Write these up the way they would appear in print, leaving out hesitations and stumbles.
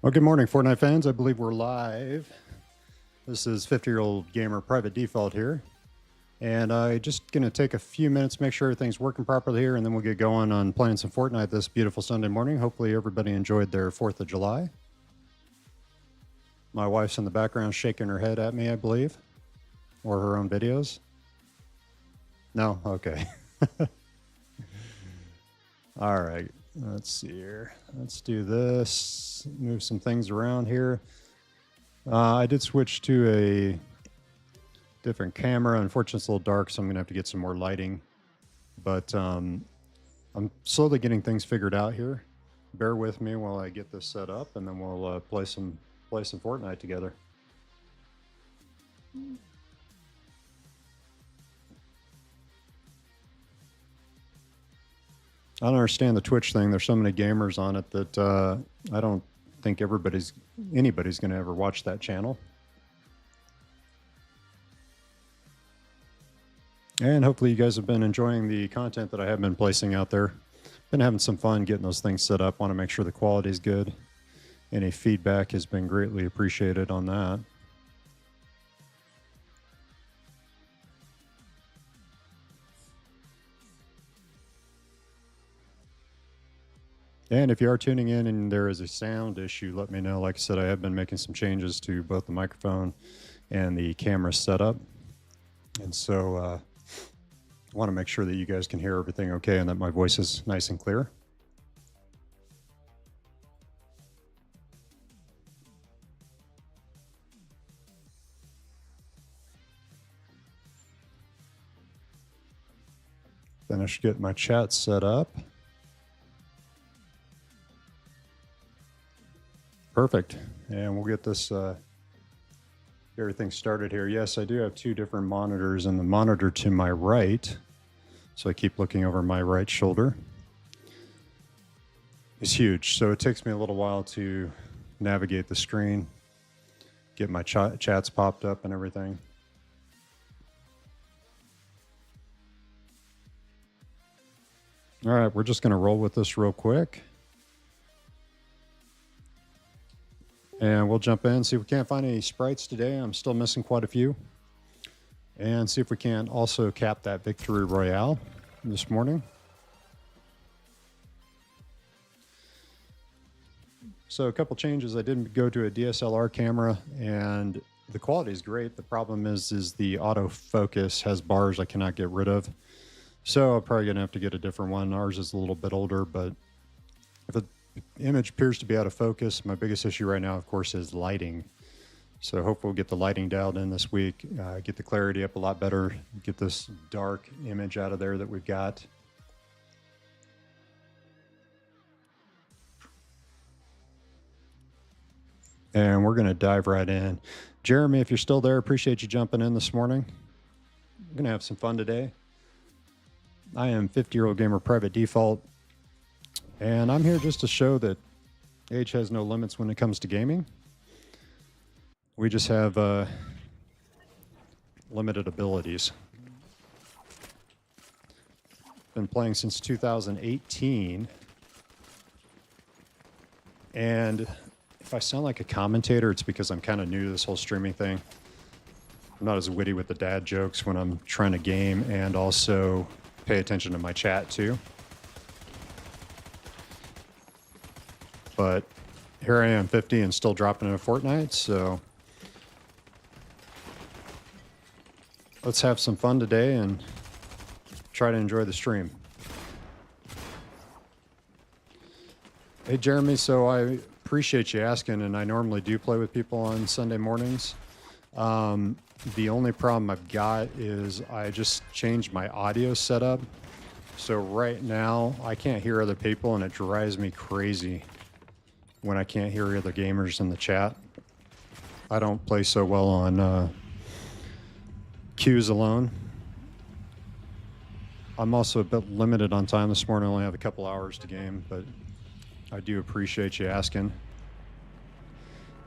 Well, good morning, Fortnite fans. I believe we're live. This is 50-year-old gamer private default here. And I'm just going to take a few minutes, make sure everything's working properly here, and then we'll get going on playing some Fortnite this beautiful Sunday morning. Hopefully everybody enjoyed their 4th of July. My wife's in the background shaking her head at me, I believe, or her own videos. No? Okay. All right. Let's see here. Let's do this. Move some things around here. I did switch to a different camera. Unfortunately, it's a little dark, so I'm going to have to get some more lighting. But I'm slowly getting things figured out here. Bear with me while I get this set up, and then we'll play some Fortnite together. I don't understand the Twitch thing. There's so many gamers on it that I don't think anybody's going to ever watch that channel. And hopefully you guys have been enjoying the content that I have been placing out there. Been having some fun getting those things set up. Want to make sure the quality is good. Any feedback has been greatly appreciated on that. And if you are tuning in and there is a sound issue, let me know. Like I said, I have been making some changes to both the microphone and the camera setup. And so I want to make sure that you guys can hear everything okay and that my voice is nice and clear. Finished getting my chat set up. Perfect. And we'll get this everything started here. Yes, I do have two different monitors, and the monitor to my right, so I keep looking over my right shoulder, is huge. So it takes me a little while to navigate the screen, get my chats popped up and everything. All right, we're just going to roll with this real quick. And we'll jump in, see if we can't find any sprites today. I'm still missing quite a few. And see if we can also cap that victory royale this morning. So a couple changes. I did go to a DSLR camera, and the quality is great. The problem is the autofocus has bars I cannot get rid of. So I'm probably going to have to get a different one. Ours is a little bit older, but if the image appears to be out of focus, my biggest issue right now, of course, is lighting. So hopefully we'll get the lighting dialed in this week, get the clarity up a lot better, get this dark image out of there that we've got. And we're going to dive right in. Jeremy, if you're still there, appreciate you jumping in this morning. We're going to have some fun today. I am 50-year-old gamer private default. And I'm here just to show that age has no limits when it comes to gaming. We just have limited abilities. Been playing since 2018. And if I sound like a commentator, it's because I'm kind of new to this whole streaming thing. I'm not as witty with the dad jokes when I'm trying to game and also pay attention to my chat too. But here I am, 50, and still dropping into Fortnite, so let's have some fun today and try to enjoy the stream. Hey, Jeremy, so I appreciate you asking, and I normally do play with people on Sunday mornings. The only problem I've got is I just changed my audio setup. So right now, I can't hear other people, and it drives me crazy when I can't hear other gamers in the chat. I don't play so well on queues alone. I'm also a bit limited on time this morning. I only have a couple hours to game, but I do appreciate you asking.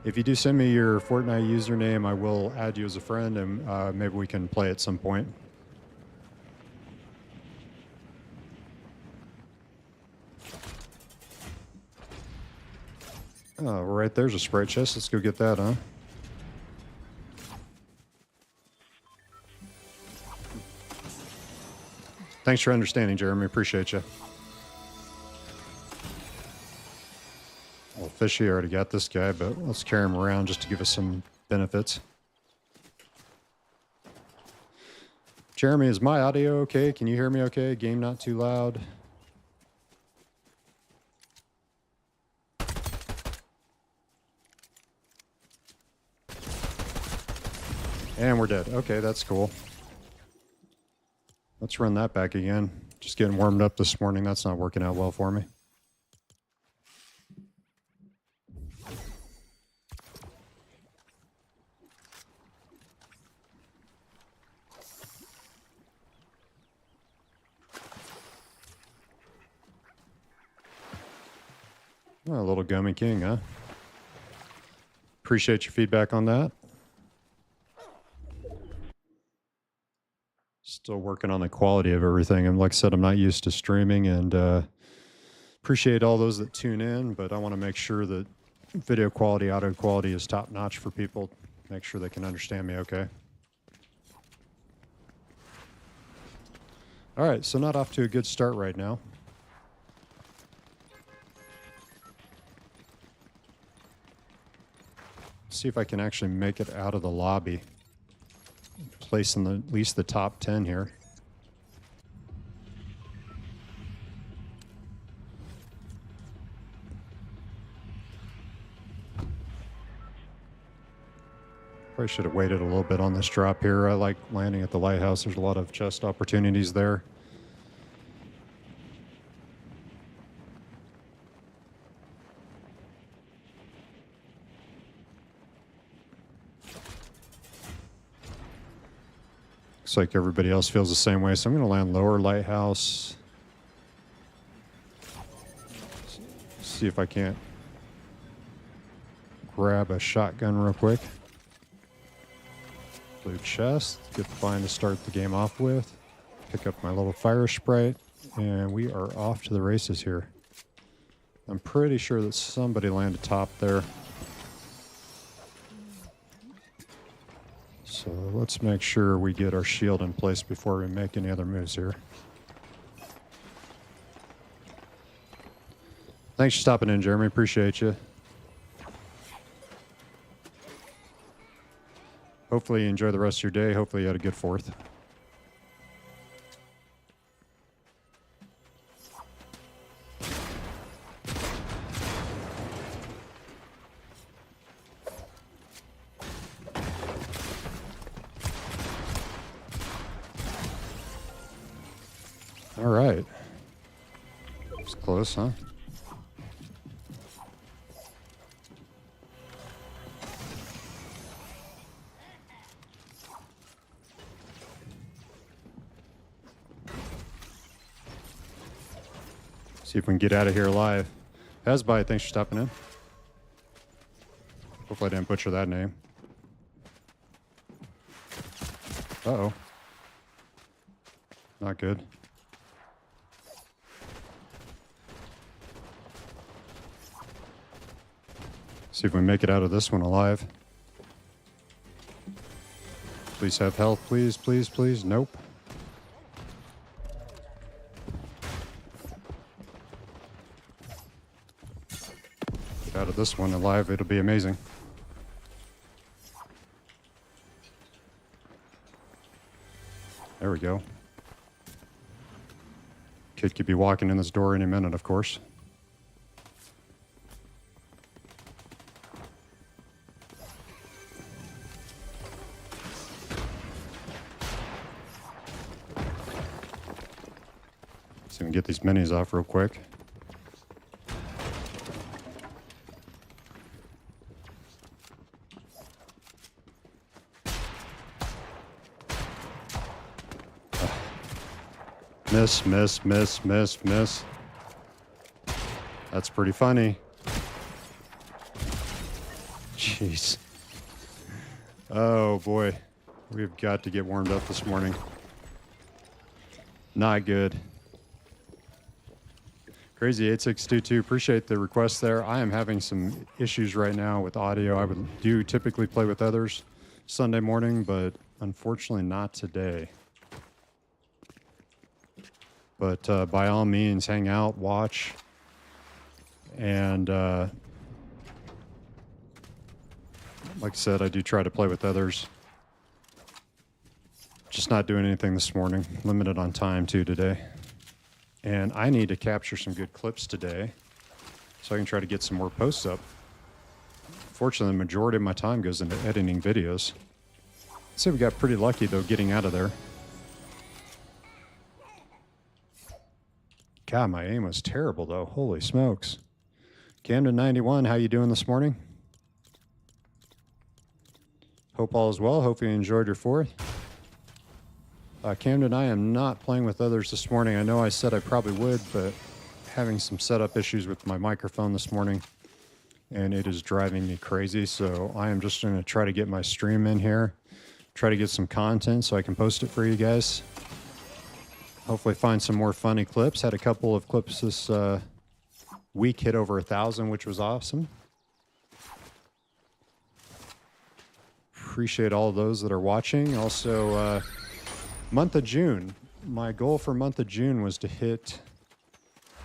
If you do send me your Fortnite username, I will add you as a friend, and maybe we can play at some point. Oh, right there's a spray chest. Let's go get that, huh? Thanks for understanding, Jeremy. Appreciate you. Well, Fishy already got this guy, but let's carry him around just to give us some benefits. Jeremy, is my audio okay? Can you hear me okay? Game not too loud? And we're dead. Okay, that's cool. Let's run that back again. Just getting warmed up this morning. That's not working out well for me. Oh, a little gummy king, huh? Appreciate your feedback on that. Still working on the quality of everything. And like I said, I'm not used to streaming, and appreciate all those that tune in, but I want to make sure that video quality, audio quality is top notch for people. Make sure they can understand me okay. All right, so not off to a good start right now. See if I can actually make it out of the lobby. Place in at least the top 10 here. Probably should have waited a little bit on this drop here. I like landing at the lighthouse. There's a lot of chest opportunities there. Looks like everybody else feels the same way, so I'm going to land lower lighthouse. See if I can't grab a shotgun real quick. Blue chest, good find to start the game off with. Pick up my little fire sprite, and we are off to the races here. I'm pretty sure that somebody landed top there. So let's make sure we get our shield in place before we make any other moves here. Thanks for stopping in, Jeremy. Appreciate you. Hopefully you enjoy the rest of your day. Hopefully you had a good 4th. All right. It's close, huh? See if we can get out of here alive. Hasby, thanks for stopping in. Hopefully I didn't butcher that name. Uh-oh. Not good. See if we make it out of this one alive. Please have health, please, please, please. Nope. Get out of this one alive, it'll be amazing. There we go. Kid could be walking in this door any minute, of course. So we can get these minis off real quick. Miss, miss, miss, miss, miss. That's pretty funny. Jeez. Oh boy. We've got to get warmed up this morning. Not good. Crazy 8622, appreciate the request there. I am having some issues right now with audio. I do typically play with others Sunday morning, but unfortunately not today. But by all means, hang out, watch, and like I said, I do try to play with others. Just not doing anything this morning. Limited on time too today. And I need to capture some good clips today so I can try to get some more posts up. Fortunately, the majority of my time goes into editing videos. I'd say we got pretty lucky, though, getting out of there. God, my aim was terrible, though. Holy smokes. Camden 91, how you doing this morning? Hope all is well. Hope you enjoyed your 4th. Camden, I am not playing with others this morning. I know I said I probably would, but having some setup issues with my microphone this morning, and it is driving me crazy. So I am just going to try to get my stream in here, try to get some content so I can post it for you guys. Hopefully find some more funny clips. Had a couple of clips this week hit over 1,000, which was awesome. Appreciate all those that are watching. Also, month of June. My goal for month of June was to hit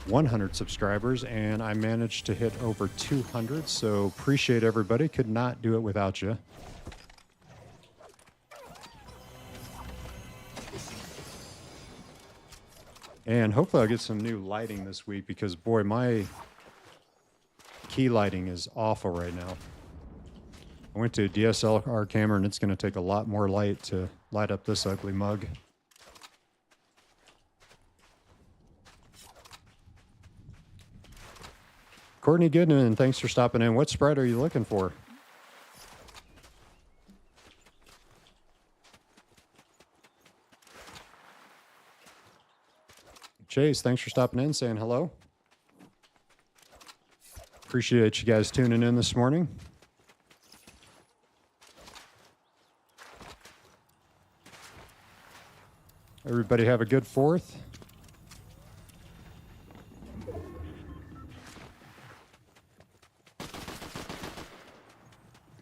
100 subscribers, and I managed to hit over 200. So appreciate everybody. Could not do it without you. And hopefully I'll get some new lighting this week because, boy, my key lighting is awful right now. I went to a DSLR camera, and it's going to take a lot more light to light up this ugly mug. Courtney Goodman, thanks for stopping in. What spread are you looking for? Chase, thanks for stopping in, saying hello. Appreciate you guys tuning in this morning. Everybody have a good 4th.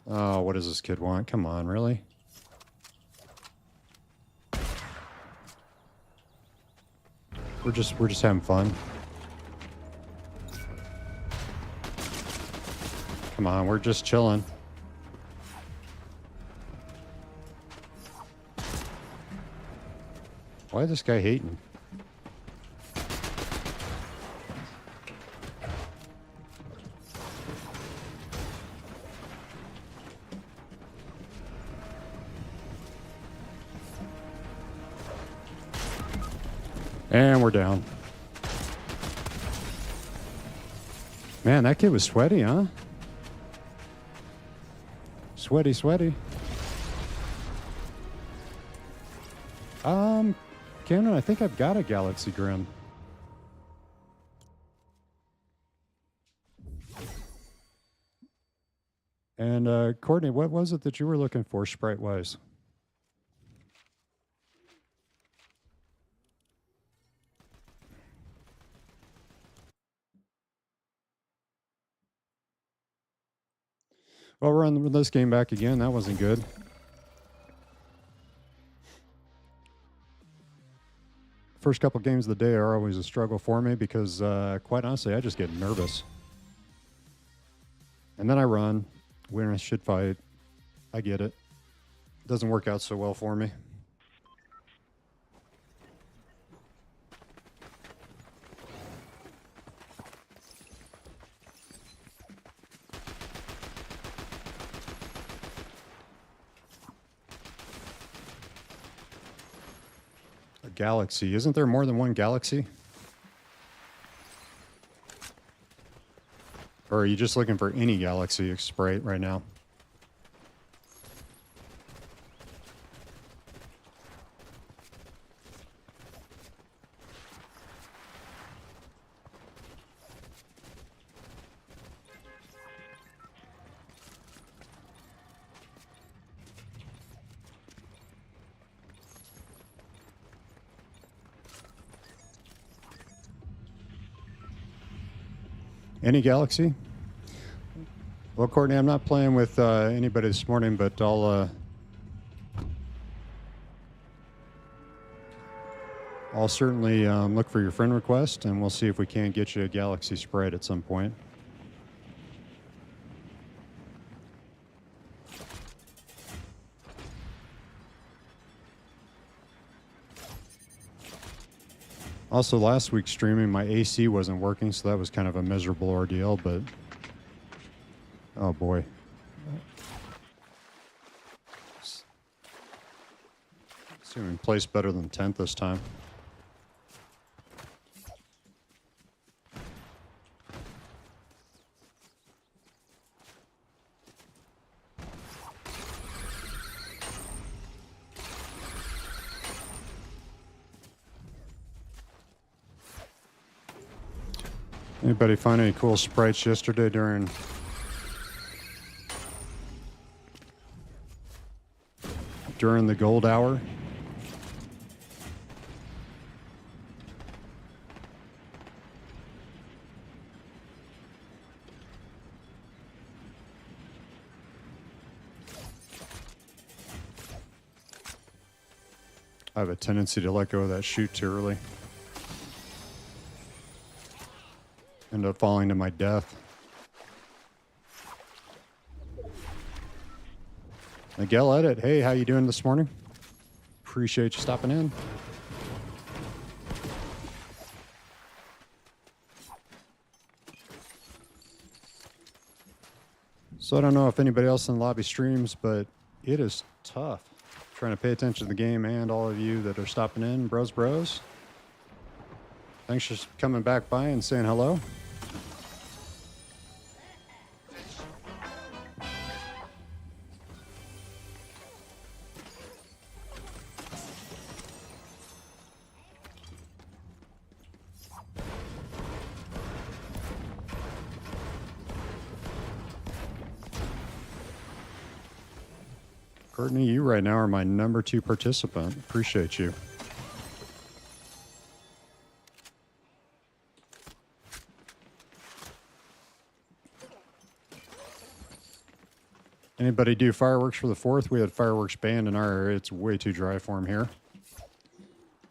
Oh, what does this kid want? Come on, really? We're just having fun. Come on, we're just chilling. Why is this guy hating? And we're down. Man, that kid was sweaty, huh? Sweaty, sweaty. Camden, I think I've got a Galaxy Grim. And Courtney, what was it that you were looking for, sprite-wise? Well, we're on this game back again. That wasn't good. First couple games of the day are always a struggle for me because, quite honestly, I just get nervous. And then I run. Winners should fight. I get it. Doesn't work out so well for me. A galaxy. Isn't there more than one galaxy? Or are you just looking for any galaxy sprite right now? Any Galaxy? Well, Courtney, I'm not playing with anybody this morning, but I'll certainly look for your friend request, and we'll see if we can't get you a Galaxy Sprite at some point. Also, last week's streaming, my AC wasn't working, so that was kind of a miserable ordeal, but oh boy. Assuming placed better than 10th this time. Anybody find any cool sprites yesterday during the gold hour? I have a tendency to let go of that chute too early. End up falling to my death. Miguel Edit, hey, how you doing this morning? Appreciate you stopping in. So I don't know if anybody else in the lobby streams, but it is tough trying to pay attention to the game, and all of you that are stopping in, bros. Thanks for coming back by and saying hello. Courtney, you right now are my number 2 participant. Appreciate you. Anybody do fireworks for the 4th? We had fireworks banned in our area. It's way too dry for them here.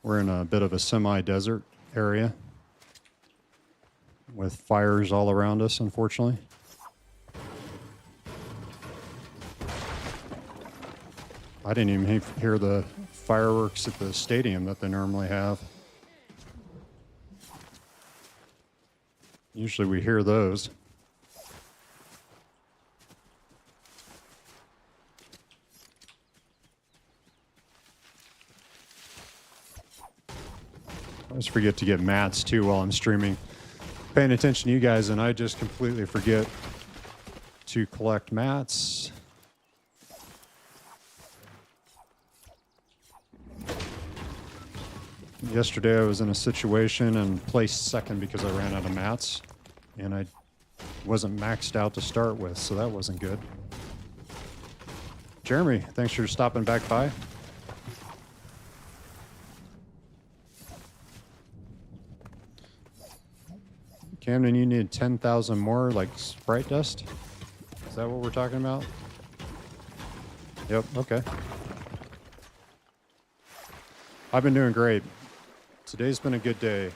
We're in a bit of a semi-desert area with fires all around us, unfortunately. I didn't even hear the fireworks at the stadium that they normally have. Usually we hear those. I always forget to get mats too while I'm streaming. Paying attention to you guys, and I just completely forget to collect mats. Yesterday I was in a situation and placed second because I ran out of mats, and I wasn't maxed out to start with, so that wasn't good. Jeremy, thanks for stopping back by. Camden, you need 10,000 more, like Sprite dust? Is that what we're talking about? Yep, okay. I've been doing great. Today's been a good day.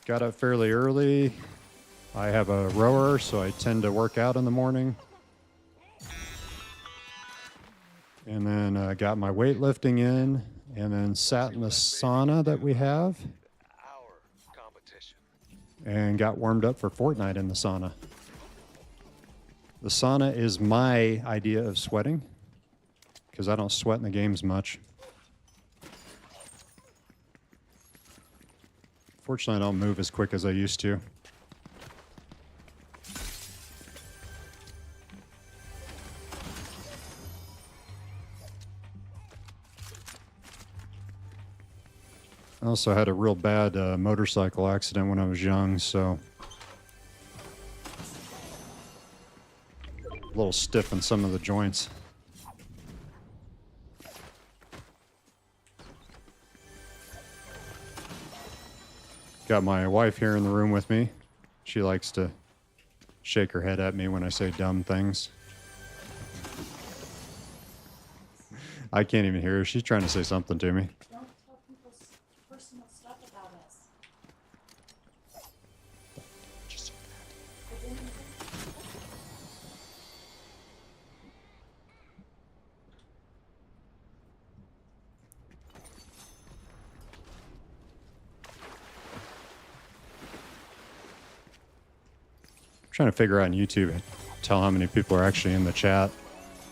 Got up fairly early. I have a rower, so I tend to work out in the morning. And then got my weightlifting in, and then sat in the sauna that we have. And got warmed up for Fortnite in the sauna. The sauna is my idea of sweating, because I don't sweat in the games much. Fortunately, I don't move as quick as I used to. I also had a real bad motorcycle accident when I was young, so a little stiff in some of the joints. Got my wife here in the room with me. She likes to shake her head at me when I say dumb things. I can't even hear her. She's trying to say something to me. Don't tell people personal stuff about us. Trying to figure out on YouTube, tell how many people are actually in the chat.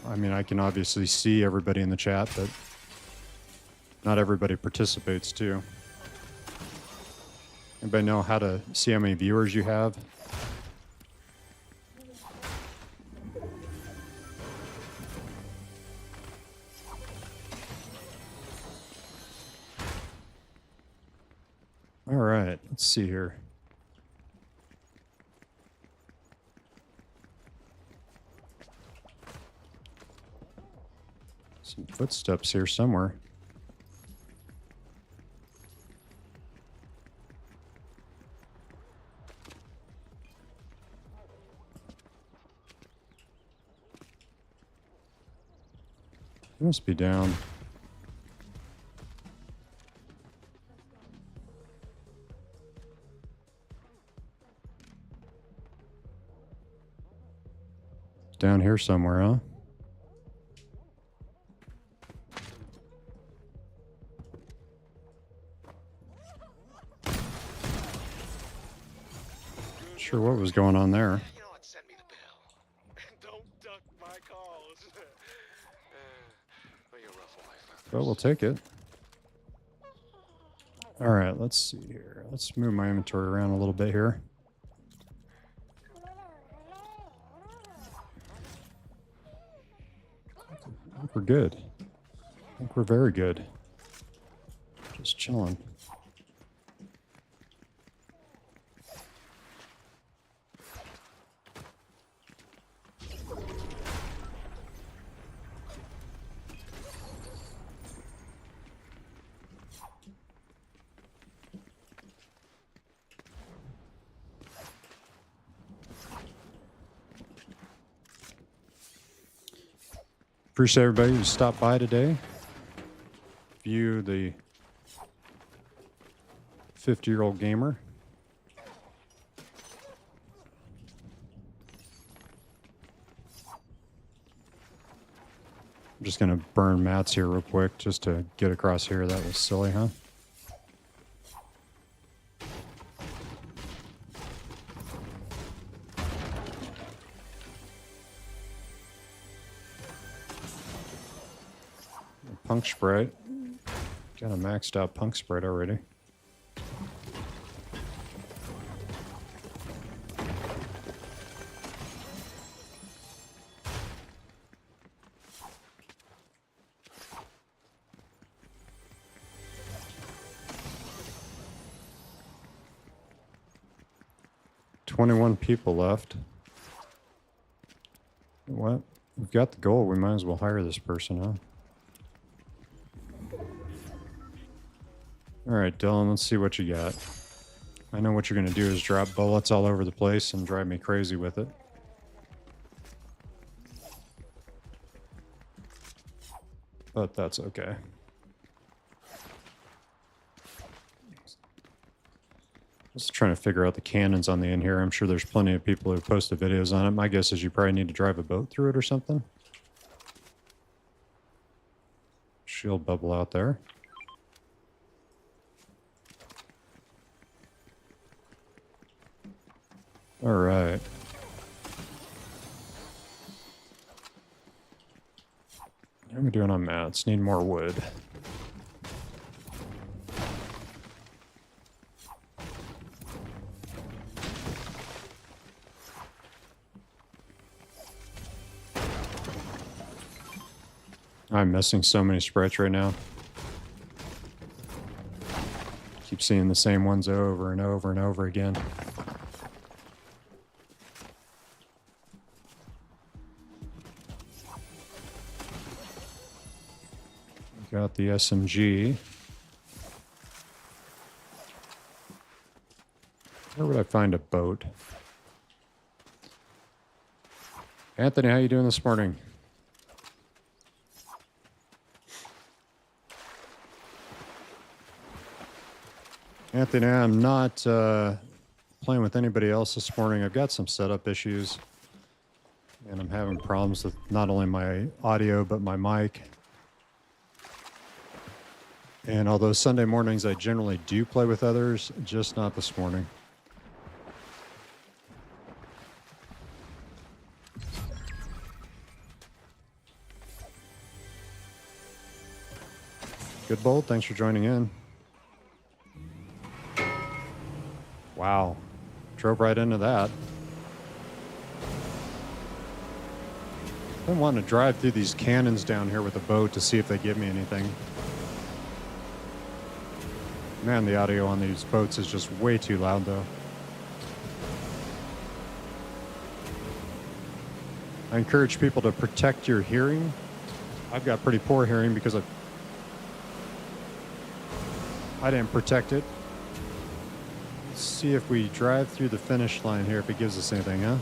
I mean, I can obviously see everybody in the chat, but not everybody participates too. Anybody know how to see how many viewers you have? All right, let's see here. Some footsteps here somewhere. It must be down. Down here somewhere, huh? Sure what was going on there. You know what? Send me the bill. Don't duck my calls. Well, you're rough life. But we'll take it. All right, let's see here. Let's move my inventory around a little bit here. I think we're good. I think we're very good. Just chilling. Appreciate everybody who stopped by today. View the 50-year-old gamer. I'm just going to burn mats here real quick just to get across here. That was silly, huh? Punk Sprite. Got a maxed out Punk Sprite already. "21 people left." What? We've got the gold. We might as well hire this person, huh? All right, Dylan, let's see what you got. I know what you're going to do is drop bullets all over the place and drive me crazy with it. But that's okay. Just trying to figure out the cannons on the end here. I'm sure there's plenty of people who posted videos on it. My guess is you probably need to drive a boat through it or something. Shield bubble out there. All right. How are we doing on mats? Need more wood. I'm missing so many sprites right now. Keep seeing the same ones over and over and over again. Got the SMG. Where would I find a boat? Anthony, how you doing this morning? Anthony, I'm not playing with anybody else this morning. I've got some setup issues, and I'm having problems with not only my audio, but my mic. And although Sunday mornings I generally do play with others, just not this morning. Good Bold, thanks for joining in. Wow, drove right into that. I've been wanting to drive through these cannons down here with a boat to see if they give me anything. Man, the audio on these boats is just way too loud though. I encourage people to protect your hearing. I've got pretty poor hearing because I didn't protect it. Let's see if we drive through the finish line here, if it gives us anything, huh?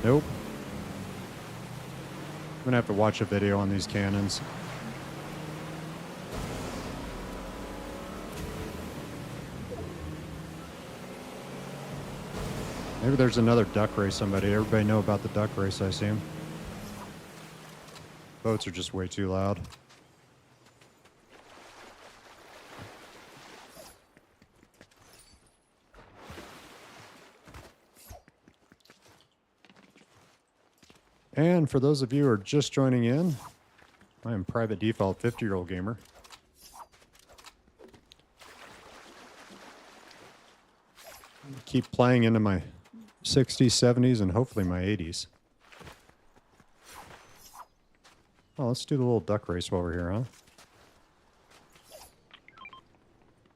Nope. I'm gonna have to watch a video on these cannons. Maybe there's another duck race somebody. Everybody know about the duck race, I assume. Boats are just way too loud. And for those of you who are just joining in, I am Private Default 50-year-old gamer. Keep playing into my 60s, 70s, and hopefully my 80s. Oh, let's do the little duck race while we're here, huh?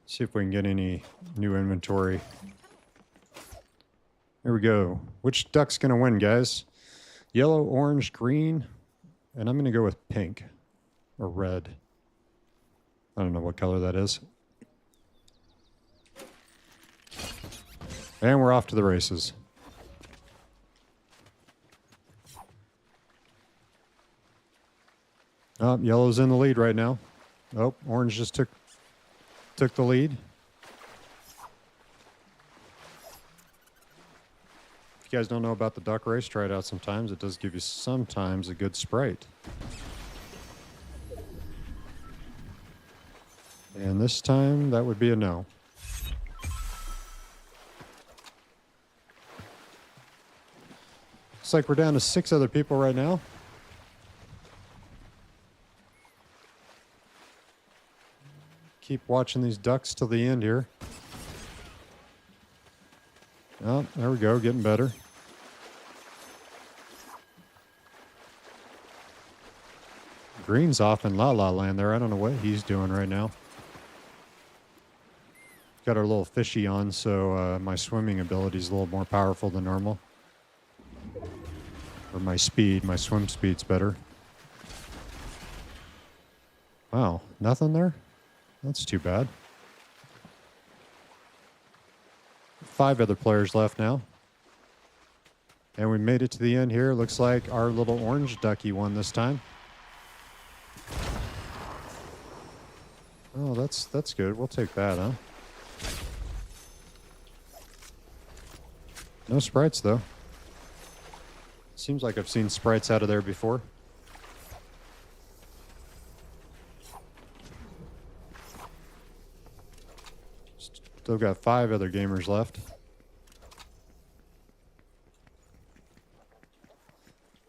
See if we can get any new inventory. Here we go. Which duck's gonna win, guys? Yellow, orange, green, and I'm gonna go with pink or red. I don't know what color that is. And we're off to the races. Oh, yellow's in the lead right now. Oh, orange just took the lead. If you guys don't know about the duck race, try it out sometimes. It does give you sometimes a good sprite. And this time, that would be a no. Looks like we're down to 6 other people right now. Keep watching these ducks till the end here. Oh, there we go, getting better. Green's off in La La Land there. I don't know what he's doing right now. Got our little fishy on, so my swimming ability is a little more powerful than normal. Or my swim speed's better. Wow, nothing there? That's too bad. 5 other players left now. And we made it to the end here. Looks like our little orange ducky won this time. Oh, that's good. We'll take that, huh? No sprites, though. Seems like I've seen sprites out of there before. Still got 5 other gamers left.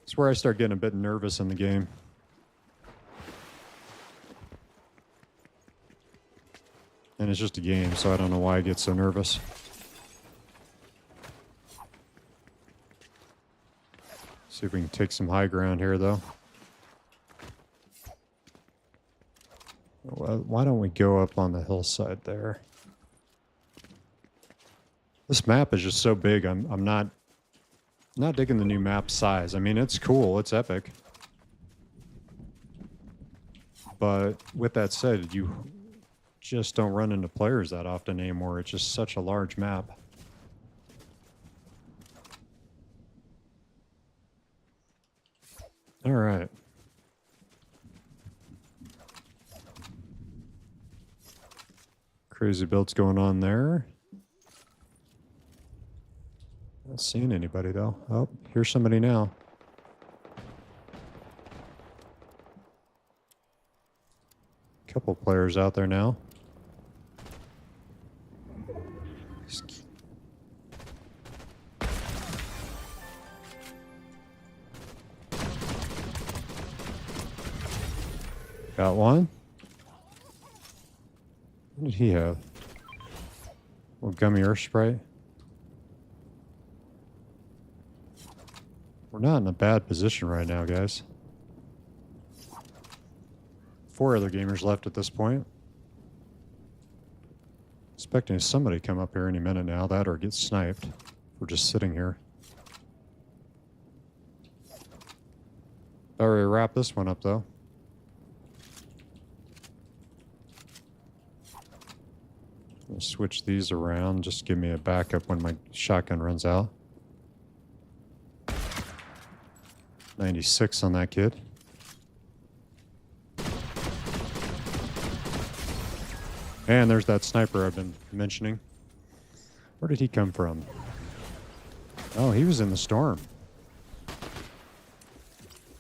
It's where I start getting a bit nervous in the game. And it's just a game, so I don't know why I get so nervous. See if we can take some high ground here, though. Well, why don't we go up on the hillside there? This map is just so big. I'm not digging the new map size. I mean, it's cool. It's epic. But with that said, you just don't run into players that often anymore. It's just such a large map. All right. Crazy builds going on there. Not seeing anybody though. Oh, here's somebody now. Couple players out there now. Got one. What did he have? Little gummy earth sprite. We're not in a bad position right now, guys. 4 other gamers left at this point. Expecting somebody to come up here any minute now, that or get sniped. We're just sitting here. Already wrap this one up though. I'll switch these around, just give me a backup when my shotgun runs out. 96 on that kid. And there's that sniper I've been mentioning. Where did he come from? Oh, he was in the storm.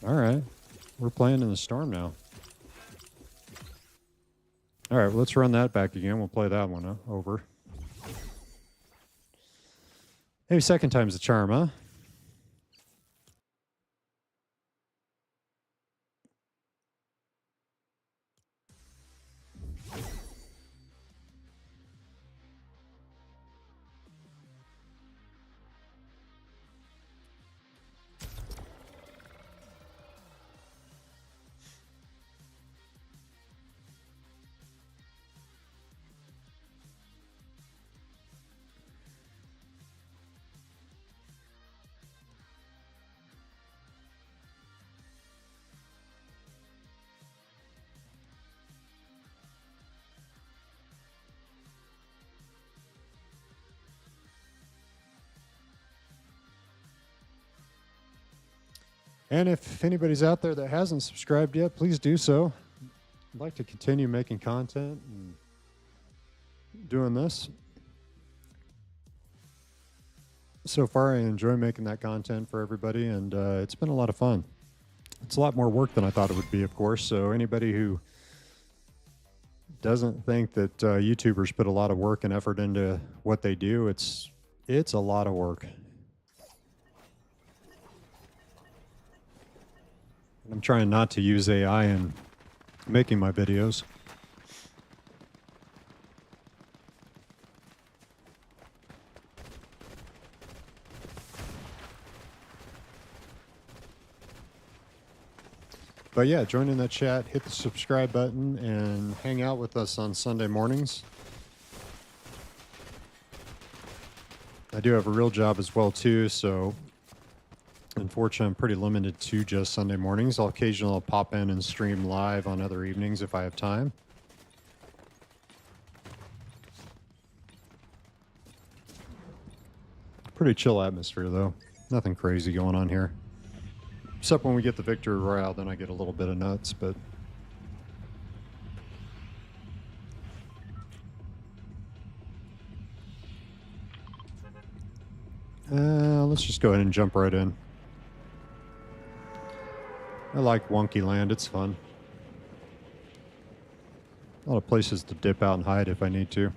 All right. We're playing in the storm now. All right, well, let's run that back again. We'll play that one over. Maybe second time's the charm, huh? And if anybody's out there that hasn't subscribed yet, please do so. I'd like to continue making content and doing this. So far, I enjoy making that content for everybody, and it's been a lot of fun. It's a lot more work than I thought it would be, of course. So anybody who doesn't think that YouTubers put a lot of work and effort into what they do, it's a lot of work. I'm trying not to use AI in making my videos. But yeah, join in that chat, hit the subscribe button, and hang out with us on Sunday mornings. I do have a real job as well too, so unfortunately I'm pretty limited to just Sunday mornings. I'll occasionally pop in and stream live on other evenings if I have time. Pretty chill atmosphere though. Nothing crazy going on here. Except when we get the victory royale, then I get a little bit of nuts, but let's just go ahead and jump right in. I like wonky land, it's fun. A lot of places to dip out and hide if I need to.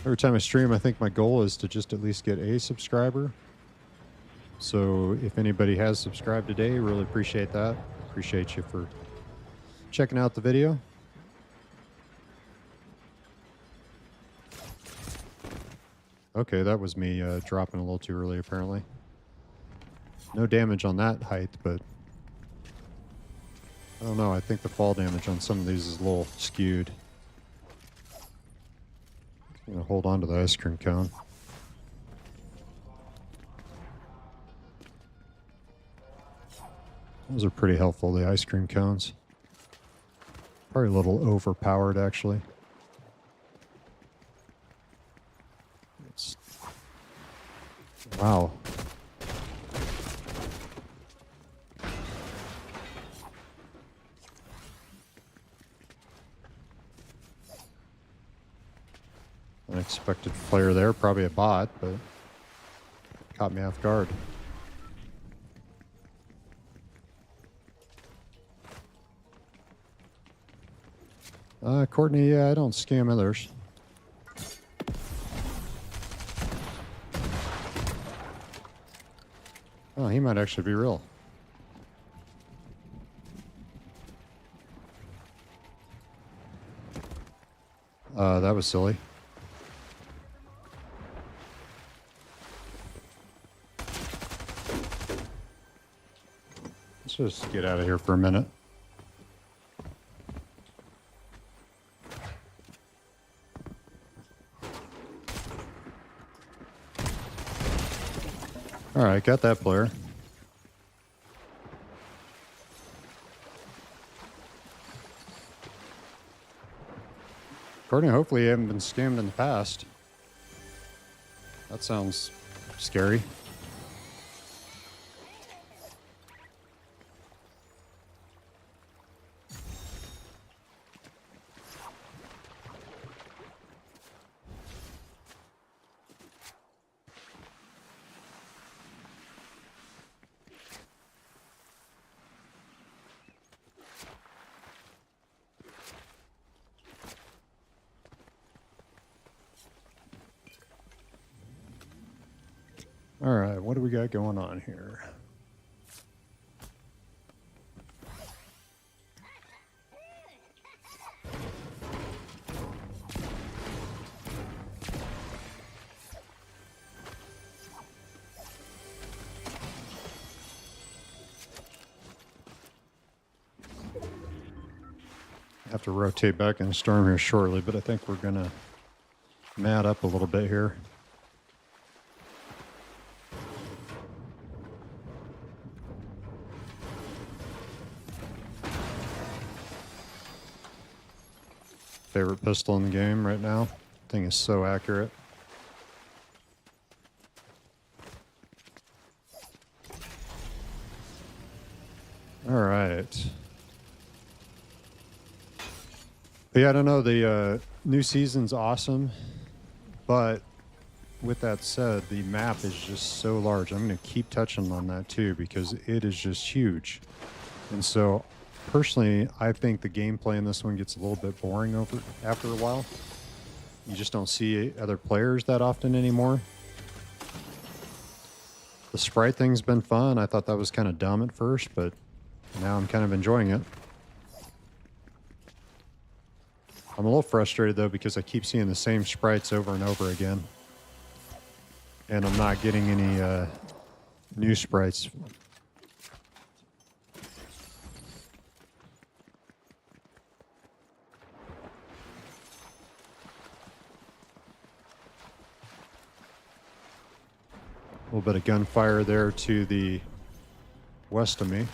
Every time I stream, I think my goal is to just at least get a subscriber. So if anybody has subscribed today, really appreciate that. Appreciate you for checking out the video. Okay, that was me dropping a little too early, apparently. No damage on that height, but I don't know. I think the fall damage on some of these is a little skewed. I'm gonna hold on to the ice cream cone. Those are pretty helpful, the ice cream cones. Probably a little overpowered, actually. It's... Wow. Unexpected flare there. Probably a bot, but caught me off guard. Courtney, yeah, I don't scam others. Oh, he might actually be real. That was silly. Let's just get out of here for a minute. All right, got that player. Courtney, hopefully you haven't been scammed in the past. That sounds scary. All right, what do we got going on here? I have to rotate back in the storm here shortly, but I think we're gonna mat up a little bit here. Favorite pistol in the game right now. Thing is so accurate. All right. But yeah, I don't know. The new season's awesome, but with that said, the map is just so large. I'm going to keep touching on that too because it is just huge. And so, personally, I think the gameplay in this one gets a little bit boring after a while. You just don't see other players that often anymore. The sprite thing's been fun. I thought that was kind of dumb at first, but now I'm kind of enjoying it. I'm a little frustrated though because I keep seeing the same sprites over and over again. And I'm not getting any new sprites. A little bit of gunfire there to the west of me.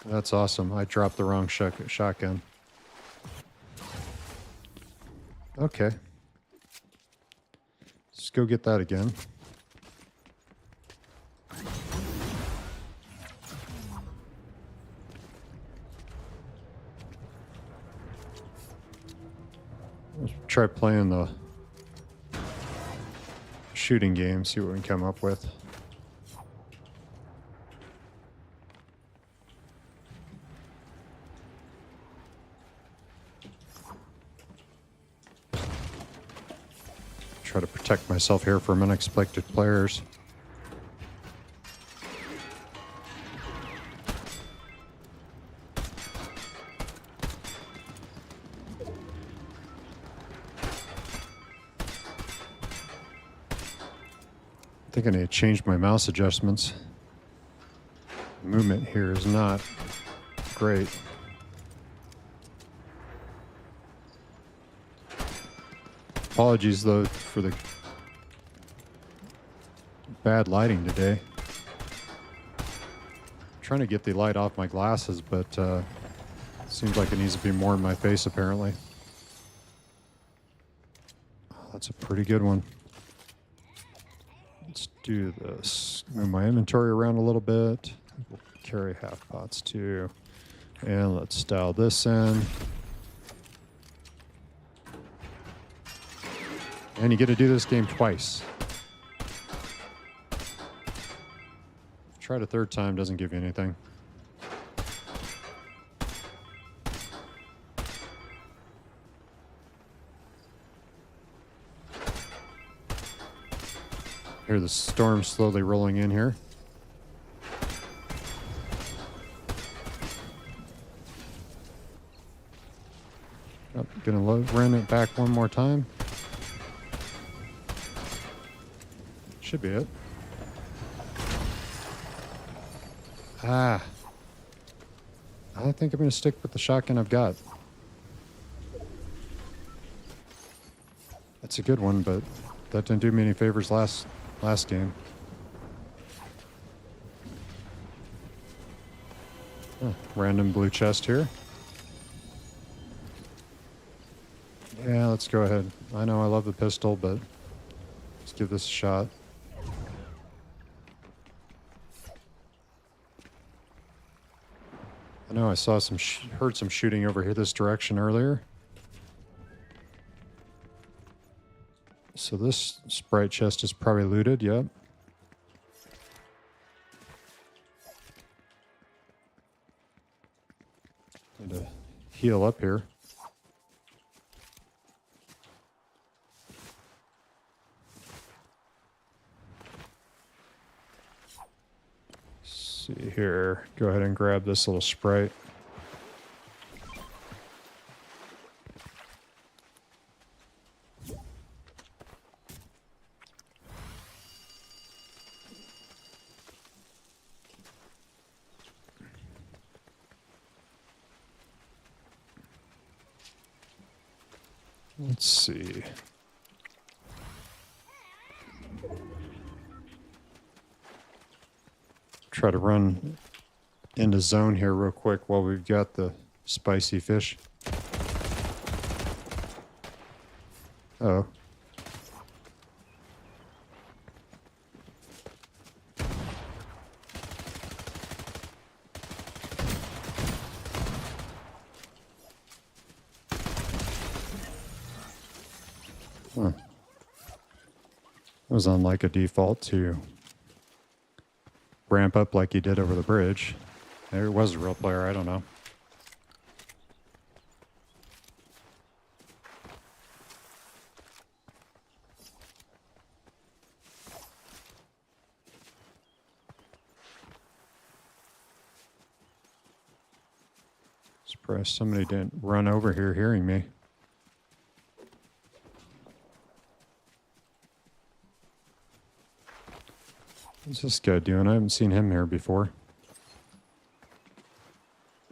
That's awesome. I dropped the wrong shotgun. Okay. Let's go get that again. Let's try playing the shooting game, see what we can come up with. Try to protect myself here from unexpected players. I think I need to change my mouse adjustments. Movement here is not great. Apologies though for the bad lighting today. Trying to get the light off my glasses, but seems like it needs to be more in my face apparently. Oh, that's a pretty good one. Let's do this. Move my inventory around a little bit. We'll carry half pots too. And let's style this in. And you get to do this game twice. Try it a third time, doesn't give you anything. Hear the storm slowly rolling in here. Oh, gonna run it back one more time. Should be it. Ah. I think I'm going to stick with the shotgun I've got. That's a good one, but that didn't do me any favors last game. Oh, random blue chest here. Yeah, let's go ahead. I know I love the pistol, but let's give this a shot. I know I saw heard some shooting over here this direction earlier. So this Sprite chest is probably looted, yep. Need to heal up here. See here. Go ahead and grab this little Sprite. Let's see. Try to run into zone here real quick while we've got the spicy fish. Uh-oh. Huh. It was on like a default to ramp up like he did over the bridge. Maybe it was a real player, I don't know. Surprised somebody didn't run over here hearing me. What's this guy doing? I haven't seen him here before.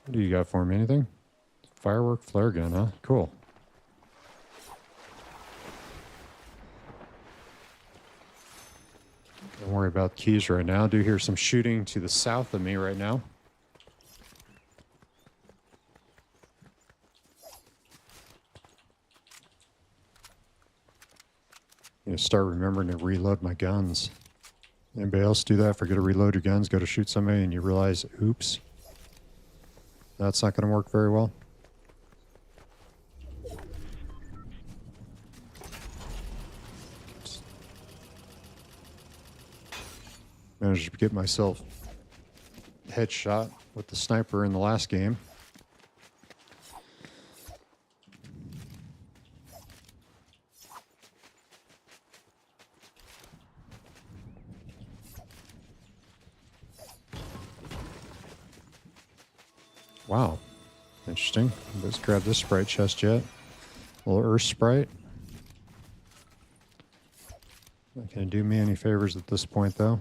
What do you got for me? Anything? Firework flare gun, huh? Cool. Don't worry about keys right now. I do hear some shooting to the south of me right now. I'm gonna start remembering to reload my guns. Anybody else do that? Forget to reload your guns, go to shoot somebody, and you realize, oops, that's not going to work very well. Managed to get myself headshot with the sniper in the last game. Wow. Interesting. Let's grab this Sprite chest yet. A little Earth Sprite. Not going to do me any favors at this point, though.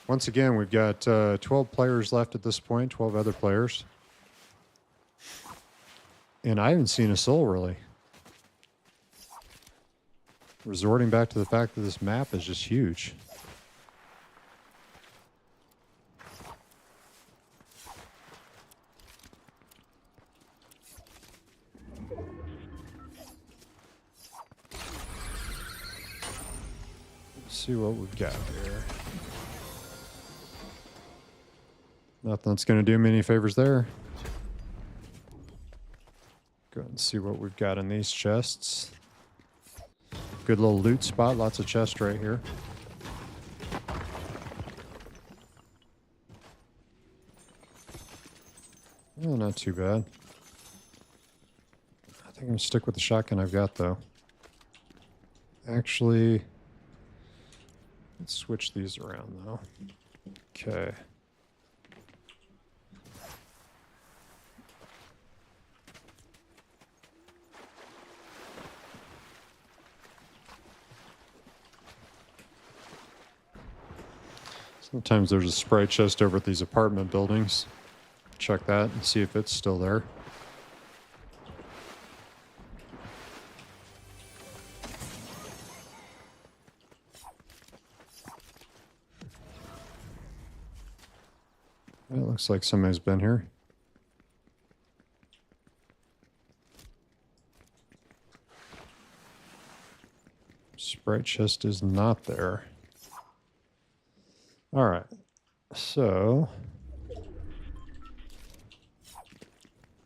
Once again, we've got 12 players left at this point, 12 other players. And I haven't seen a soul, really. Resorting back to the fact that this map is just huge. Let's see what we've got here. Nothing that's going to do me any favors there. Go ahead and see what we've got in these chests. Good little loot spot. Lots of chests right here. Oh, not too bad. I think I'm going to stick with the shotgun I've got, though. Actually, let's switch these around, though. Okay. Sometimes there's a spray chest over at these apartment buildings. Check that and see if it's still there. It looks like somebody's been here. Sprite chest is not there. All right, so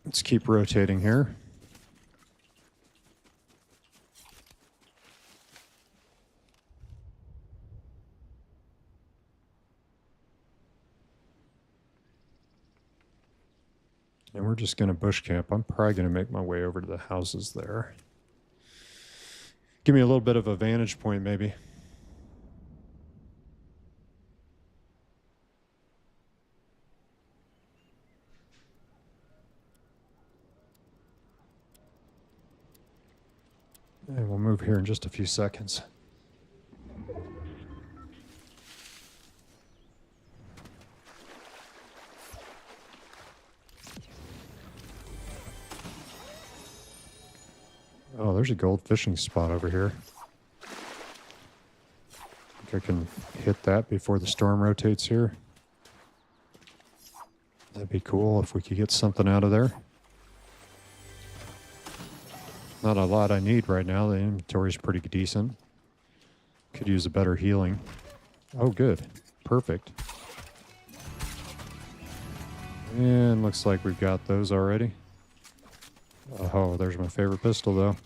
let's keep rotating here. And we're just going to bush camp. I'm probably going to make my way over to the houses there. Give me a little bit of a vantage point, maybe. And we'll move here in just a few seconds. Oh, there's a gold fishing spot over here. I think I can hit that before the storm rotates here. That'd be cool if we could get something out of there. Not a lot I need right now. The inventory's pretty decent. Could use a better healing. Oh, good. Perfect. And looks like we've got those already. Oh, there's my favorite pistol, though.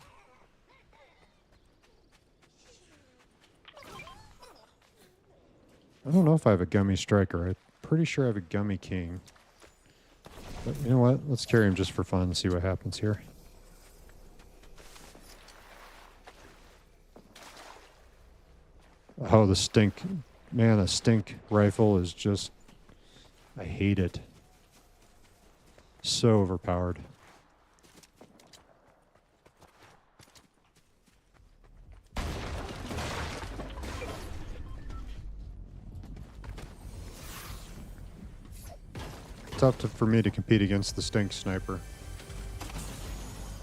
I don't know if I have a gummy striker. I'm pretty sure I have a gummy king. But you know what? Let's carry him just for fun and see what happens here. Oh, the stink. Man, a stink rifle is just... I hate it. So overpowered. For me to compete against the stink sniper.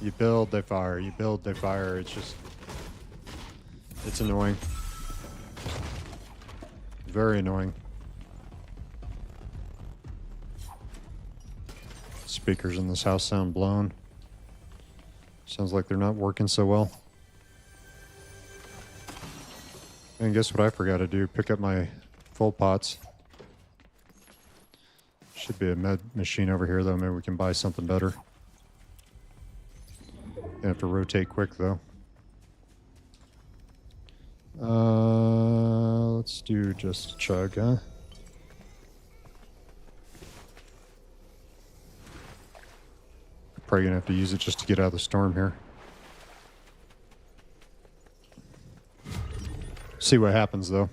You build, they fire. You build, they fire. It's just... It's annoying. Very annoying. Speakers in this house sound blown. Sounds like they're not working so well. And guess what I forgot to do? Pick up my full pots. Should be a med machine over here, though. Maybe we can buy something better. Gonna have to rotate quick, though. Let's do just a chug, huh? Probably gonna have to use it just to get out of the storm here. See what happens, though.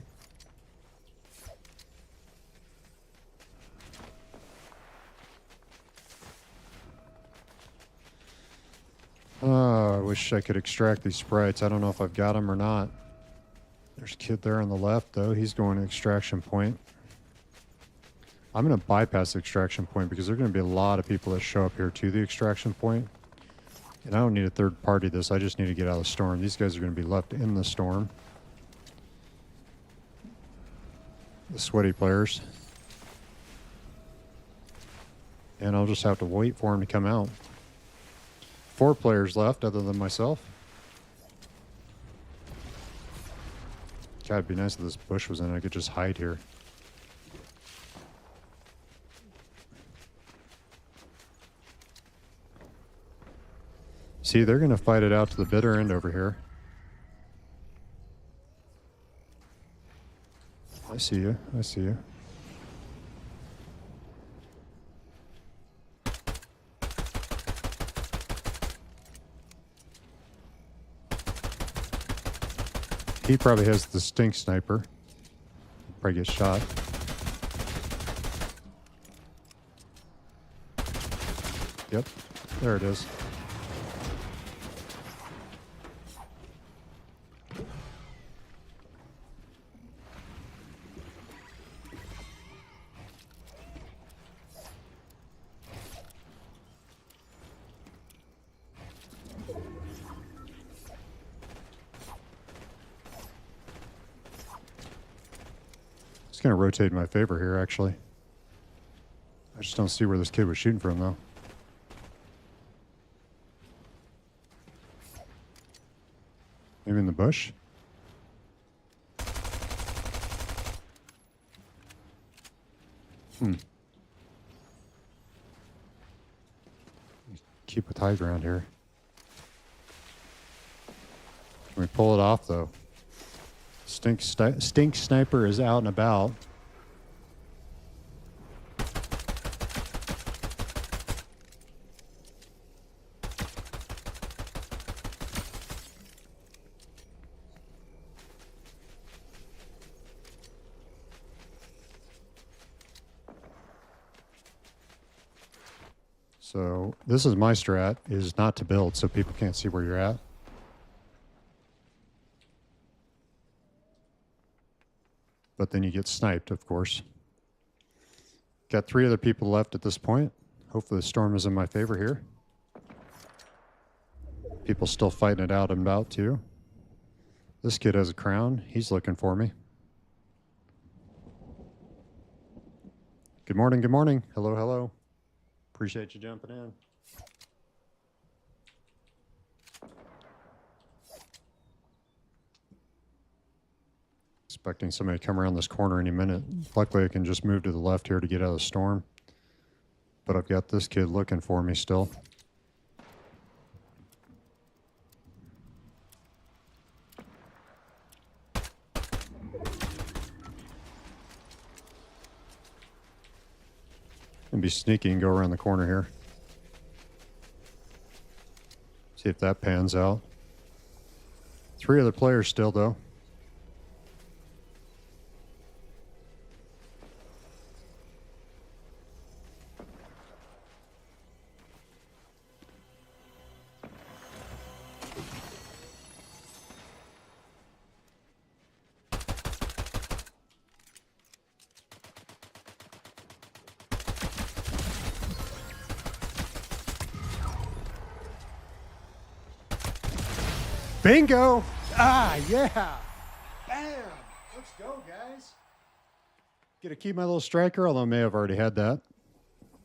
I wish I could extract these sprites. I don't know if I've got them or not. There's a kid there on the left, though. He's going to extraction point. I'm going to bypass the extraction point because there are going to be a lot of people that show up here to the extraction point. And I don't need a third party this. I just need to get out of the storm. These guys are going to be left in the storm. The sweaty players. And I'll just have to wait for them to come out. 4 players left other than myself. God, it'd be nice if this bush was in. I could just hide here. See, they're going to fight it out to the bitter end over here. I see you. I see you. He probably has the stink sniper. Probably get shot. Yep, there it is. It's going to rotate in my favor here, actually. I just don't see where this kid was shooting from, though. Maybe in the bush? Keep with high ground here. Can we pull it off, though? Stink sniper is out and about. So this is my strat, is not to build so people can't see where you're at. But then you get sniped, of course. Got 3 other people left at this point. Hopefully the storm is in my favor here. People still fighting it out and about too. This kid has a crown. He's looking for me. Good morning, good morning. Hello, hello. Appreciate you jumping in. Expecting somebody to come around this corner any minute. Luckily, I can just move to the left here to get out of the storm. But I've got this kid looking for me still. And be sneaky and go around the corner here. See if that pans out. 3 other players still, though. Bingo! Ah, yeah! Bam! Let's go, guys. Get to keep my little striker, although I may have already had that.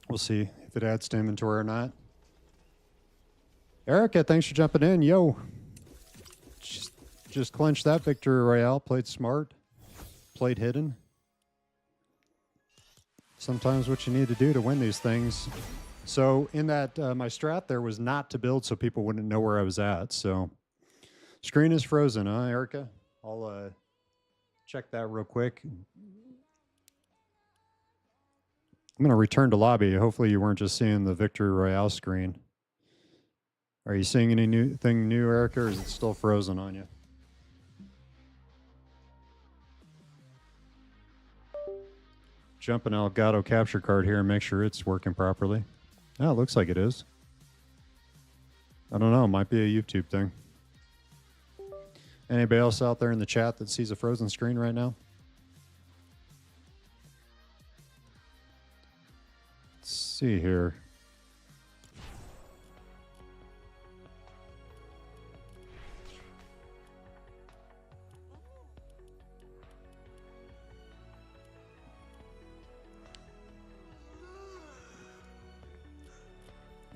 We'll see if it adds to inventory or not. Erica, thanks for jumping in. Yo. Just clinched that victory royale. Played smart. Played hidden. Sometimes what you need to do to win these things. So in that, my strat there was not to build so people wouldn't know where I was at, so... Screen is frozen, huh, Erica? I'll check that real quick. I'm going to return to lobby. Hopefully you weren't just seeing the Victory Royale screen. Are you seeing anything new, Erica, or is it still frozen on you? Jump an Elgato capture card here and make sure it's working properly. Oh, it looks like it is. I don't know. It might be a YouTube thing. Anybody else out there in the chat that sees a frozen screen right now? see here.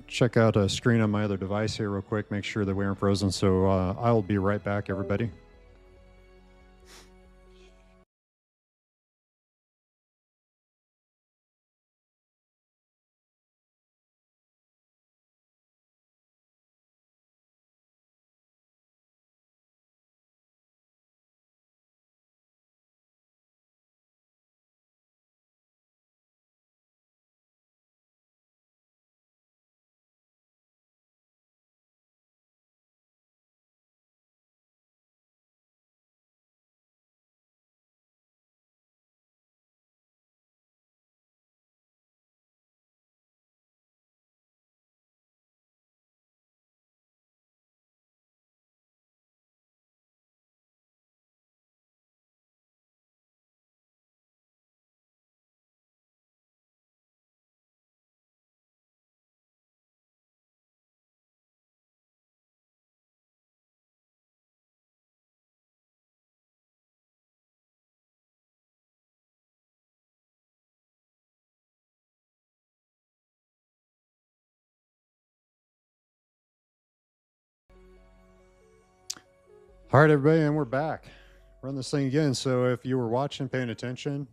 Check out a screen on my other device here real quick, make sure that we aren't frozen. So I'll be right back, everybody. All right, everybody, and we're back. Run this thing again. So if you were watching, paying attention,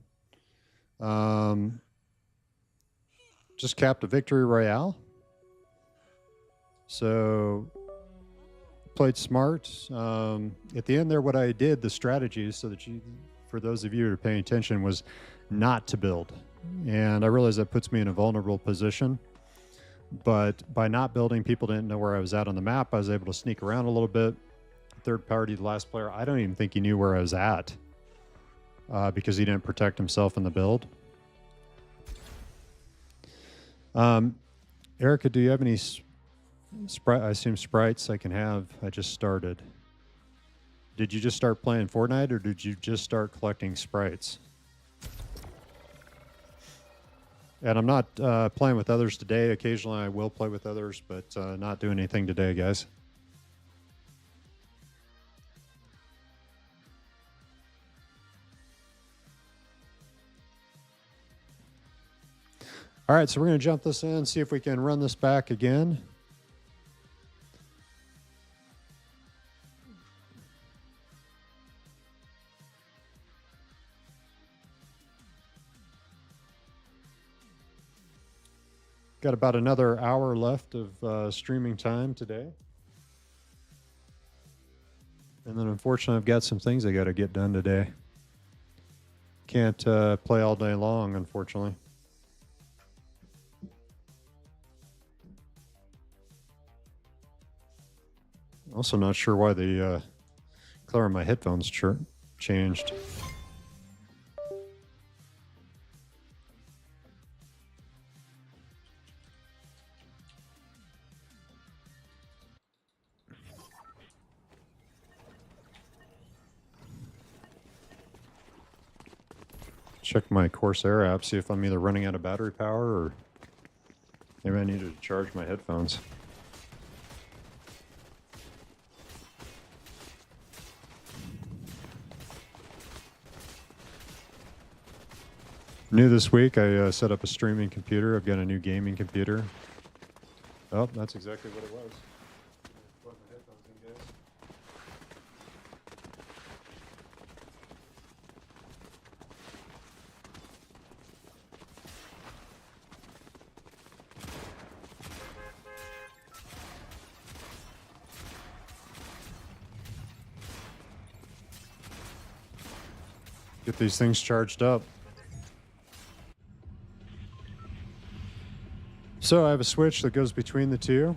just capped a victory royale. So played smart. At the end there, what I did, the strategies, so that you, for those of you who are paying attention, was not to build. And I realized that puts me in a vulnerable position. But by not building, people didn't know where I was at on the map. I was able to sneak around a little bit. Third party, the last player, I don't even think he knew where I was at because he didn't protect himself in the build. Erica, do you have any I assume sprites I can have? I just started. Did you just start playing Fortnite, or did you just start collecting sprites? And I'm not playing with others today. Occasionally I will play with others, but not doing anything today, guys. All right, so we're going to jump this in, see if we can run this back again. Got about another hour left of streaming time today. And then unfortunately, I've got some things I got to get done today. Can't play all day long, unfortunately. Also not sure why the color of my headphones changed. Check my Corsair app, see if I'm either running out of battery power or maybe I needed to charge my headphones. New this week, I set up a streaming computer. I've got a new gaming computer. Oh, that's exactly what it was. Plug my headphones in, guys. Get these things charged up. So I have a switch that goes between the two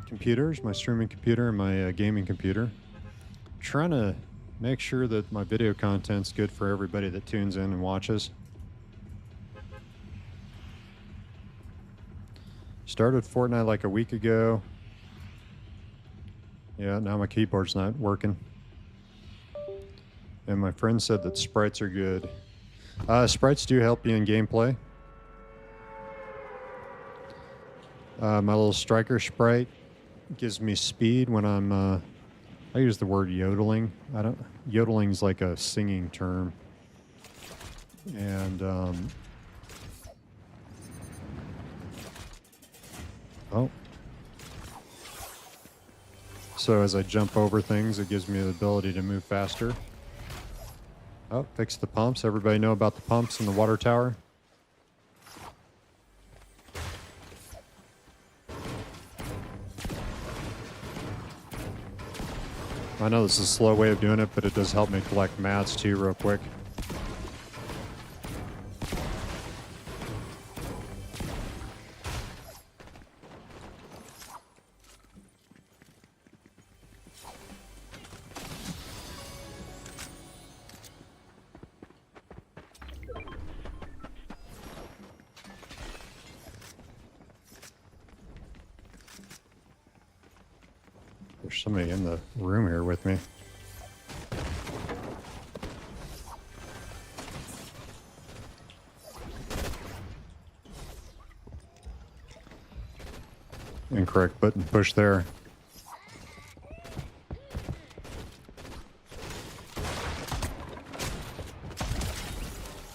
computers, my streaming computer and my gaming computer. Trying to make sure that my video content's good for everybody that tunes in and watches. Started Fortnite like a week ago. Yeah, now my keyboard's not working. And my friend said that sprites are good. Sprites do help you in gameplay. My little striker sprite gives me speed when I'm. I use the word yodeling. I don't. Yodeling's like a singing term, and oh. So as I jump over things, it gives me the ability to move faster. Oh, fix the pumps. Everybody know about the pumps in the water tower? I know this is a slow way of doing it, but it does help me collect mats too real quick. There's somebody in the room here with me. Incorrect button push there.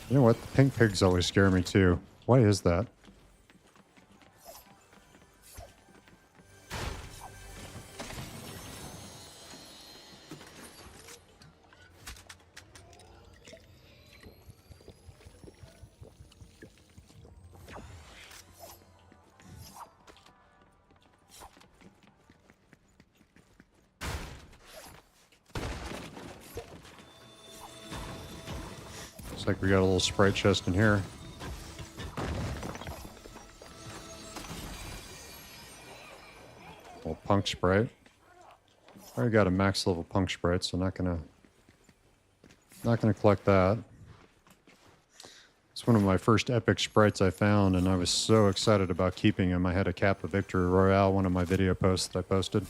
You know what? The pink pigs always scare me too. Why is that? Looks like we got a little sprite chest in here. Little punk sprite. I already got a max level punk sprite, so not gonna collect that. It's one of my first epic sprites I found, and I was so excited about keeping him. I had a cap of Victory Royale, one of my video posts that I posted.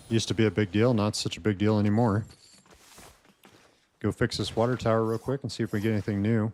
Used to be a big deal, not such a big deal anymore. Go fix this water tower real quick and see if we get anything new.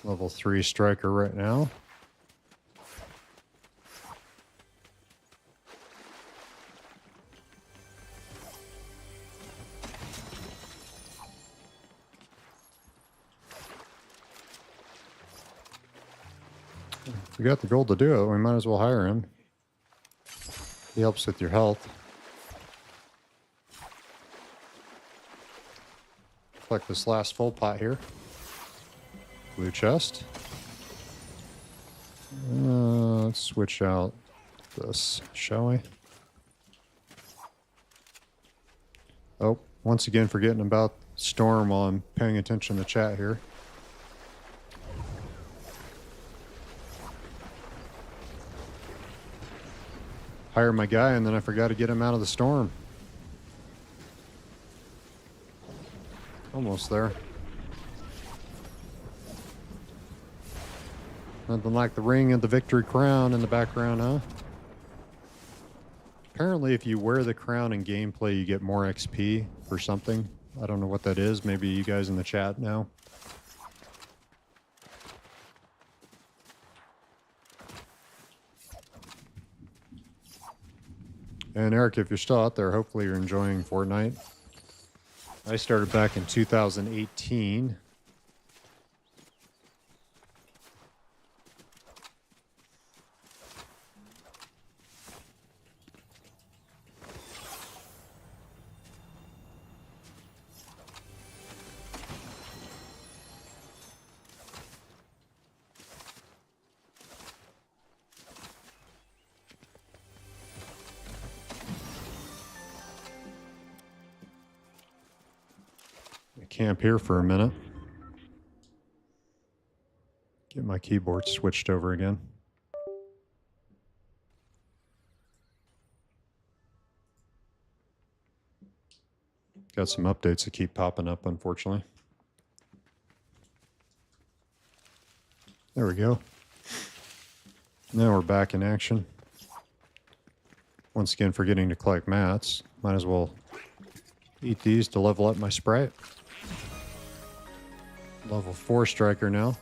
Level 3 striker right now. If we got the gold to do it, we might as well hire him. He helps with your health. Collect this last full pot here. Blue chest. Let's switch out this, shall we? Oh, once again forgetting about Storm while I'm paying attention to chat here. Hire my guy and then I forgot to get him out of the storm. Almost there. Nothing like the ring of the victory crown in the background, huh? Apparently, if you wear the crown in gameplay, you get more XP for something. I don't know what that is. Maybe you guys in the chat know. And Eric, if you're still out there, hopefully you're enjoying Fortnite. I started back in 2018. camp here for a minute. Get my keyboard switched over again. Got some updates that keep popping up, unfortunately. There we go. Now we're back in action. Once again, forgetting to collect mats. Might as well eat these to level up my Sprite. Level 4 striker now.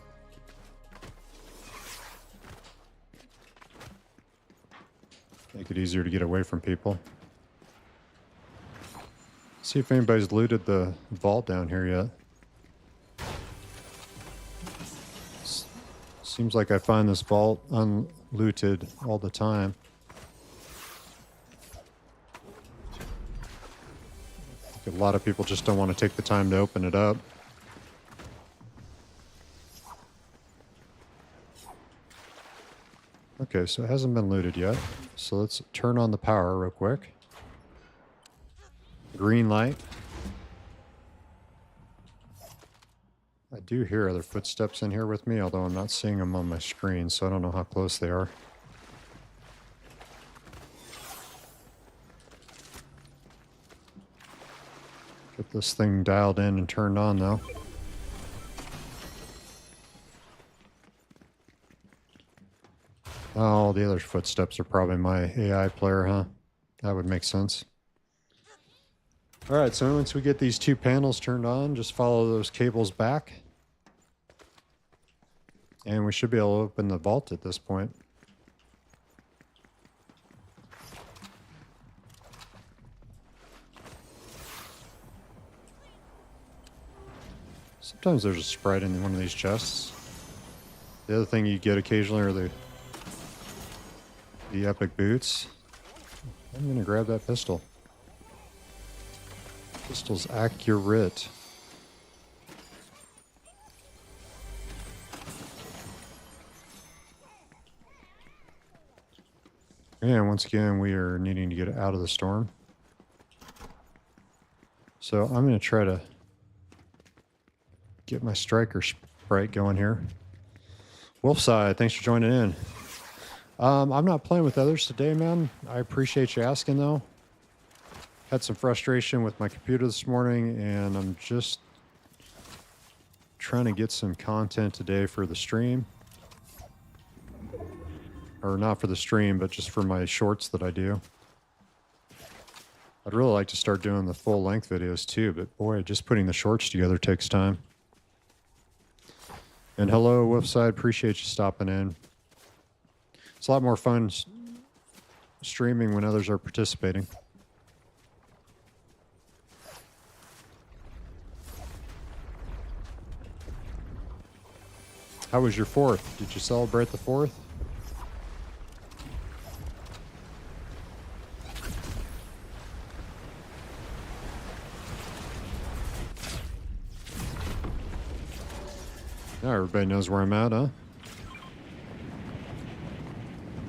Make it easier to get away from people. See if anybody's looted the vault down here yet. Seems like I find this vault unlooted all the time. A lot of people just don't want to take the time to open it up. Okay, so it hasn't been looted yet. So let's turn on the power real quick. Green light. I do hear other footsteps in here with me, although I'm not seeing them on my screen, so I don't know how close they are. Get this thing dialed in and turned on, though. Oh, the other footsteps are probably my AI player, huh? That would make sense. All right, so once we get these two panels turned on, just follow those cables back. And we should be able to open the vault at this point. Sometimes there's a Sprite in one of these chests. The other thing you get occasionally are the epic boots. I'm gonna grab that pistol. Pistol's accurate. And once again, we are needing to get out of the storm. So I'm gonna try to get my striker sprite going here. Wolfside, thanks for joining in. I'm not playing with others today, man. I appreciate you asking, though. Had some frustration with my computer this morning, and I'm just trying to get some content today for the stream. Or not for the stream, but just for my shorts that I do. I'd really like to start doing the full-length videos, too, but boy, just putting the shorts together takes time. And hello, Wolfside. Appreciate you stopping in. It's a lot more fun streaming when others are participating. How was your 4th? Did you celebrate the 4th? Now everybody knows where I'm at, huh?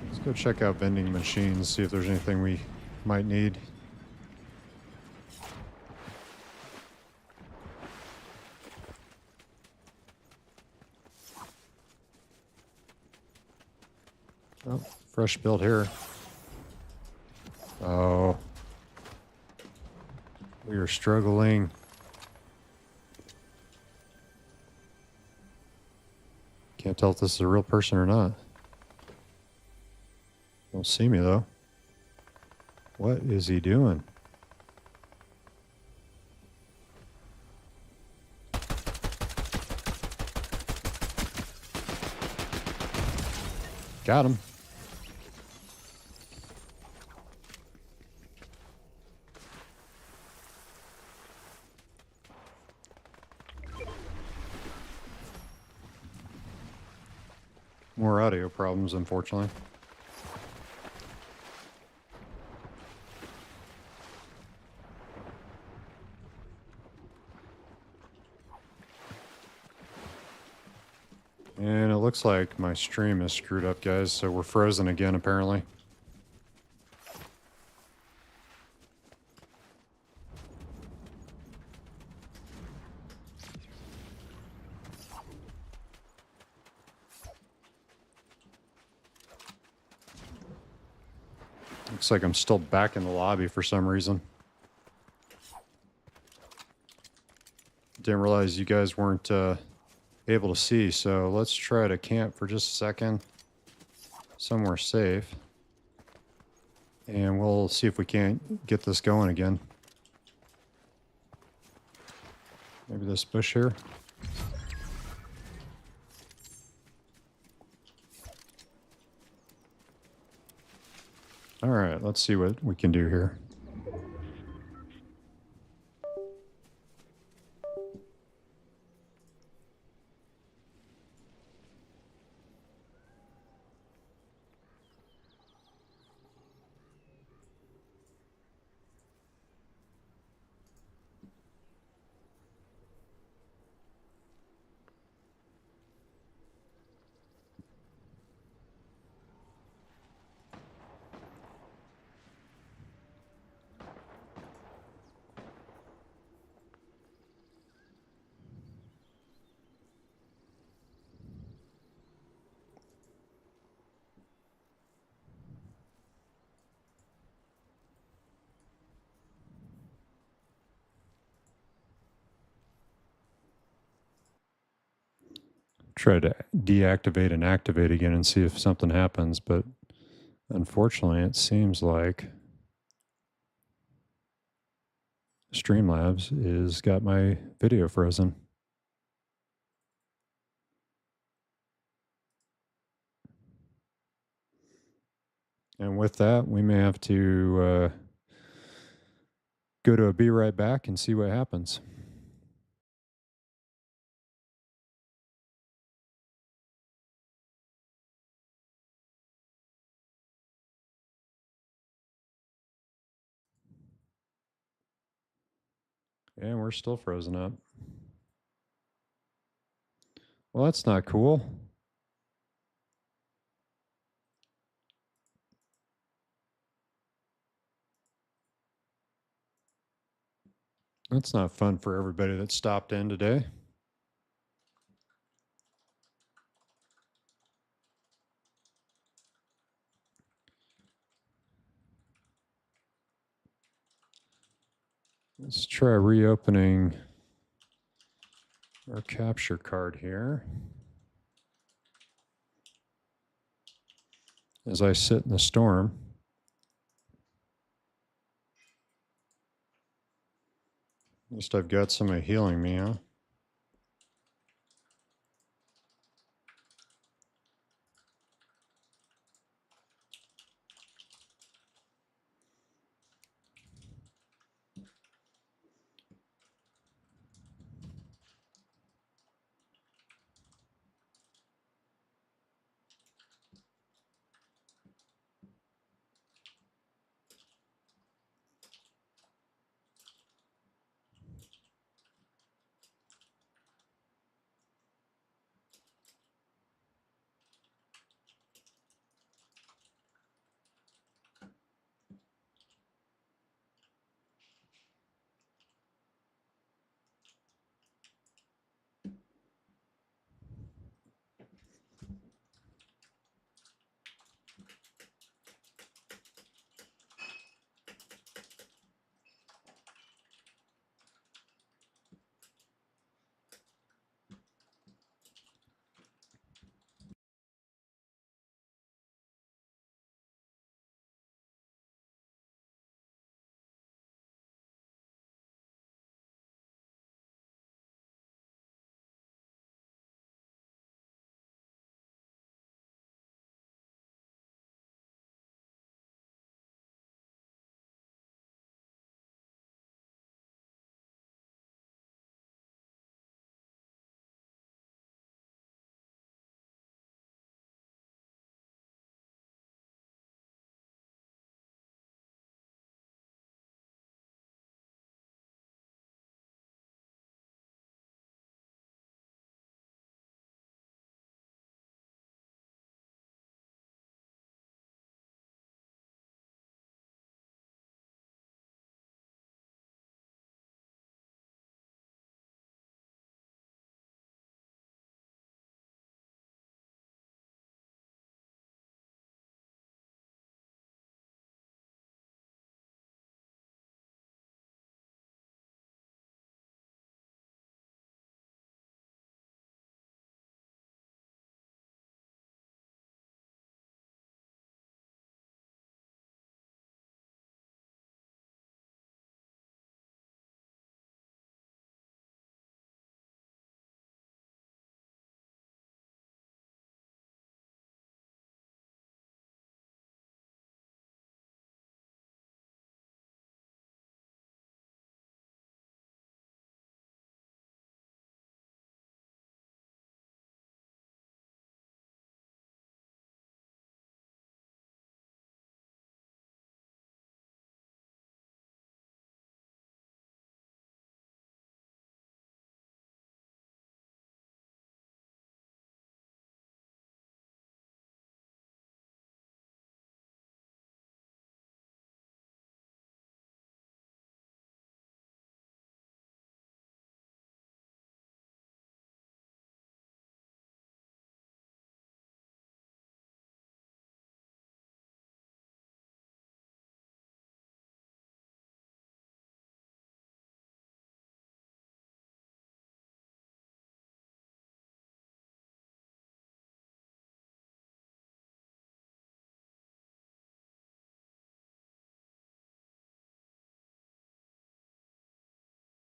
Let's go check out vending machines, see if there's anything we might need. Oh, fresh build here. Oh. We are struggling. Can't tell if this is a real person or not. Don't see me, though. What is he doing? Got him. More audio problems, unfortunately. And it looks like my stream is screwed up, guys, so we're frozen again, apparently. Looks like I'm still back in the lobby for some reason. Didn't realize you guys weren't able to see, so let's try to camp for just a second. Somewhere safe. And we'll see if we can't get this going again. Maybe this bush here. All right, let's see what we can do here. Try to deactivate and activate again and see if something happens, but unfortunately it seems like Streamlabs is got my video frozen. And with that, we may have to go to a be right back and see what happens. And we're still frozen up. Well, that's not cool. That's not fun for everybody that stopped in today. Let's try reopening our capture card here. As I sit in the storm. At least I've got somebody healing me, huh?